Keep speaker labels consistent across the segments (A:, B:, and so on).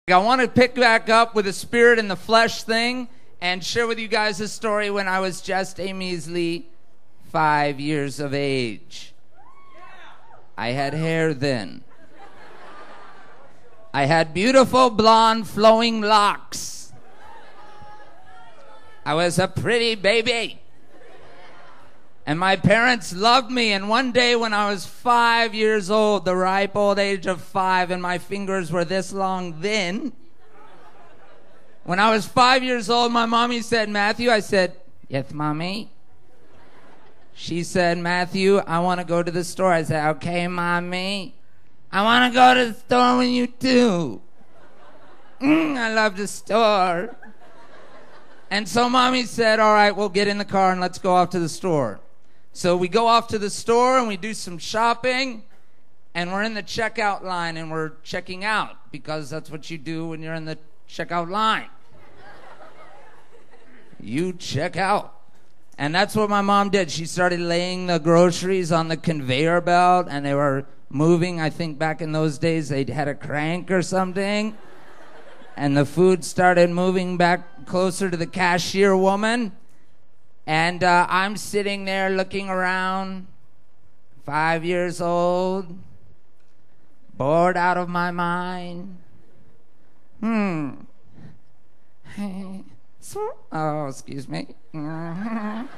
A: I want to pick back up with the spirit and the flesh thing and share with you guys a story when I was just a measly 5 years of age. I had hair then. I had beautiful blonde flowing locks. I was a pretty baby. And my parents loved me, and one day when I was 5 years old, the ripe old age of 5, and my fingers were this long then, when I was 5 years old, my mommy said, "Matthew," I said, "Yes, mommy." She said, "Matthew, I want to go to the store." I said, "Okay, mommy. I want to go to the store with you too. I love the store." And so mommy said, "All right, we'll get in the car and let's go off to the store." So we go off to the store and we do some shopping, and we're in the checkout line and we're checking out, because that's what you do when you're in the checkout line. You check out. And that's what my mom did. She started laying the groceries on the conveyor belt, and they were moving. I think back in those days they had a crank or something. And the food started moving back closer to the cashier woman. And I'm sitting there looking around, 5 years old, bored out of my mind. Oh, excuse me. And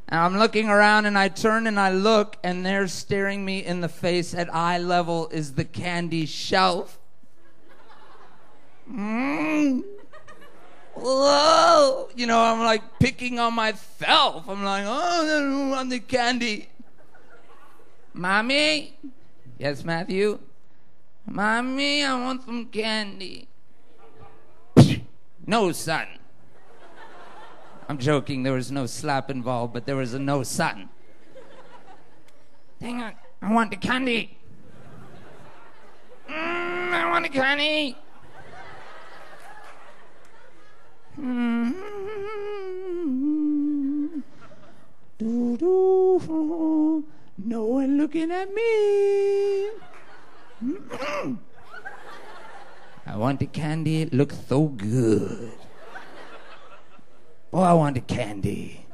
A: I'm looking around, and I turn and I look, and there staring me in the face at eye level is the candy shelf. Whoa! You know, I'm like picking on myself. I'm like, oh, I want the candy. "Mommy?" "Yes, Matthew?" "Mommy, I want some candy." "No, son." I'm joking. There was no slap involved, but there was a no, son. "Dang it, I want the candy. I want the candy." No one looking at me. I want the candy. It looks so good. Oh, I want the candy.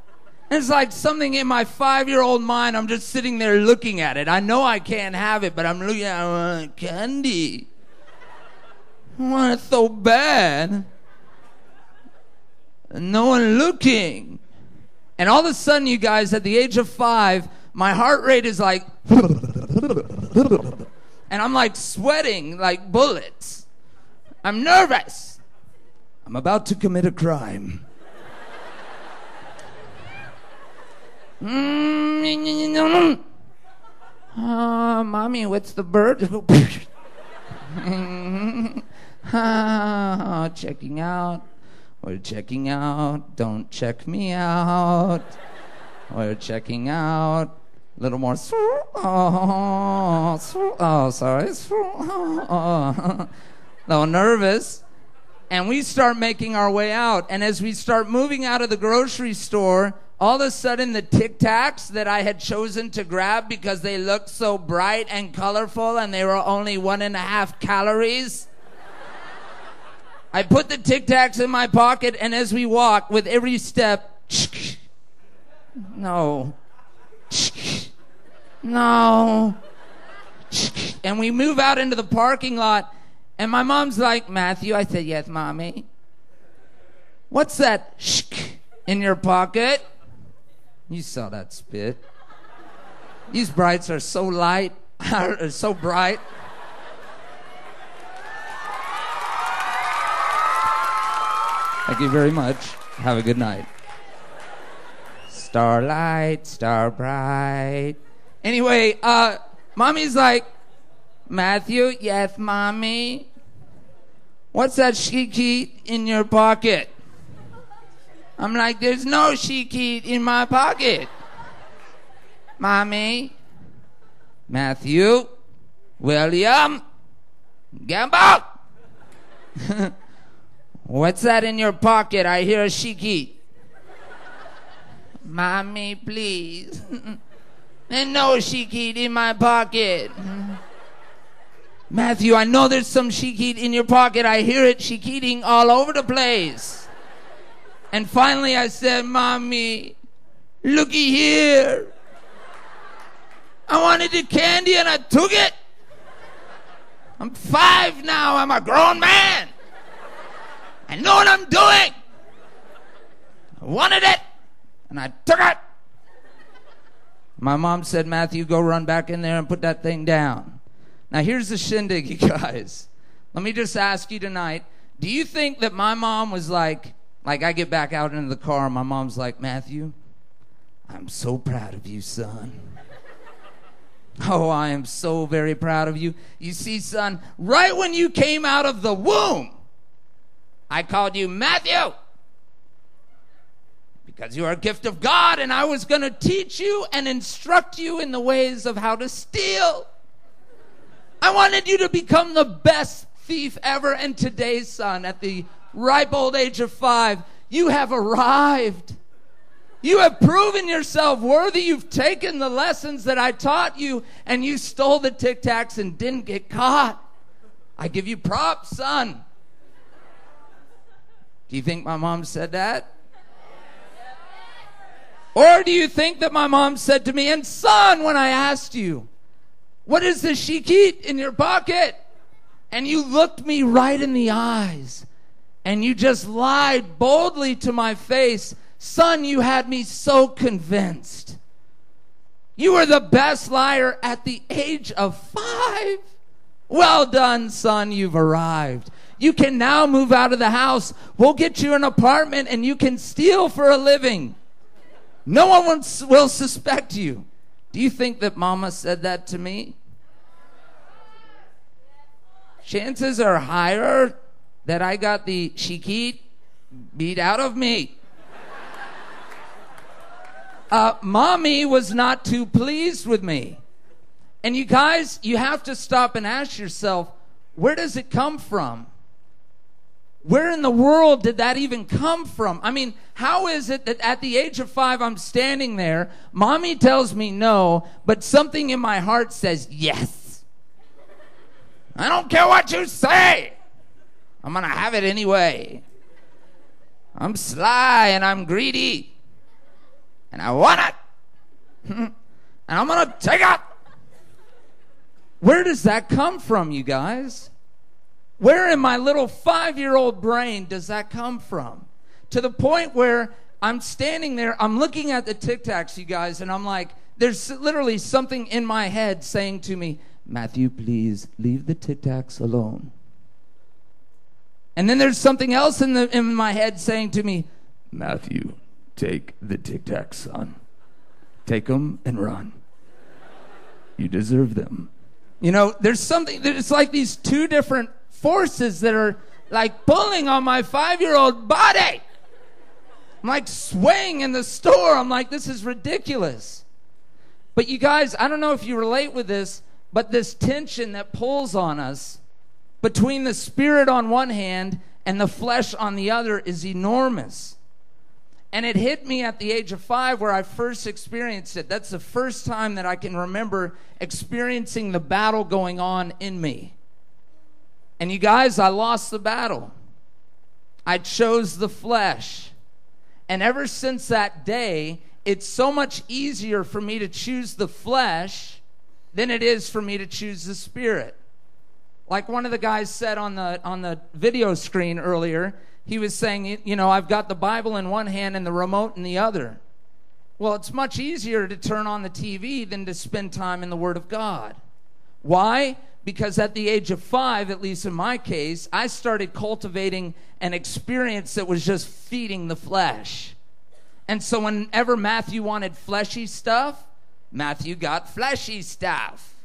A: It's like something in my 5-year-old mind. I'm just sitting there looking at it. I know I can't have it, but I'm looking at it. I want candy. I want it so bad. And no one looking. And all of a sudden, you guys, at the age of 5, my heart rate is like, and I'm like sweating like bullets. I'm nervous. I'm about to commit a crime. Mommy, what's the bird? Checking out. We're checking out. Don't check me out. We're checking out. A little more. Oh, sorry. A little nervous. And we start making our way out. And as we start moving out of the grocery store, all of a sudden the Tic Tacs that I had chosen to grab because they looked so bright and colorful and they were only 1.5 calories, I put the Tic Tacs in my pocket, and as we walk, with every step, no, and we move out into the parking lot, and my mom's like, "Matthew?" I said, "Yes, mommy." "What's that in your pocket?" You saw that spit. These brights are so light, are so bright. Thank you very much. Have a good night. Starlight, star bright. Anyway, mommy's like, "Matthew?" "Yes, mommy." "What's that sheet in your pocket?" I'm like, "There's no sheet in my pocket." "Mommy?" "Matthew?" "William?" "Gamble?" "What's that in your pocket? I hear a sheet." "Mommy, please." "And no sheet in my pocket." Matthew, I know there's some sheet in your pocket. I hear it sheeting all over the place. And finally I said, Mommy, looky here. I wanted the candy and I took it. I'm 5 now. I'm a grown man. I know what I'm doing. I wanted it and I took it. My mom said, Matthew, go run back in there and put that thing down. Now here's the shindig, you guys. Let me just ask you tonight, do you think that my mom was like I get back out into the car and my mom's like, Matthew, I'm so proud of you, son. Oh, I am so very proud of you. You see, son, right when you came out of the womb, I called you Matthew because you are a gift of God, and I was going to teach you and instruct you in the ways of how to steal. I wanted you to become the best thief ever, and today, son, at the ripe old age of 5, you have arrived. You have proven yourself worthy. You've taken the lessons that I taught you, and you stole the Tic Tacs and didn't get caught. I give you props, son. Do you think my mom said that? Or do you think that my mom said to me, and son, when I asked you, what is the sheet in your pocket? And you looked me right in the eyes, and you just lied boldly to my face. Son, you had me so convinced. You were the best liar at the age of 5. Well done, son, you've arrived. You can now move out of the house. We'll get you an apartment and you can steal for a living. No one will suspect you. Do you think that mama said that to me? Chances are higher that I got the sheet beat out of me. Mommy was not too pleased with me. And you guys, you have to stop and ask yourself, where does it come from? Where in the world did that even come from? I mean, how is it that at the age of 5 I'm standing there, mommy tells me no, but something in my heart says yes. I don't care what you say. I'm going to have it anyway. I'm sly and I'm greedy. And I want it. And I'm going to take it. Where does that come from, you guys? Where in my little 5-year-old brain does that come from? To the point where I'm standing there, I'm looking at the Tic Tacs, you guys, and I'm like, there's literally something in my head saying to me, Matthew, please leave the Tic Tacs alone. And then there's something else in my head saying to me, Matthew, take the Tic Tacs, son. Take them and run. You deserve them. You know, there's something, it's like these two different forces that are like pulling on my 5-year-old body. I'm like swaying in the store. I'm like, this is ridiculous. But you guys, I don't know if you relate with this, but this tension that pulls on us between the spirit on one hand and the flesh on the other is enormous. And it hit me at the age of 5 where I first experienced it. That's the first time that I can remember experiencing the battle going on in me. And you guys, I lost the battle. I chose the flesh. And ever since that day, it's so much easier for me to choose the flesh than it is for me to choose the spirit. Like one of the guys said on the video screen earlier, he was saying, you know, I've got the Bible in one hand and the remote in the other. Well, it's much easier to turn on the TV than to spend time in the Word of God. Why? Because at the age of 5, at least in my case, I started cultivating an experience that was just feeding the flesh. And so whenever Matthew wanted fleshy stuff, Matthew got fleshy stuff.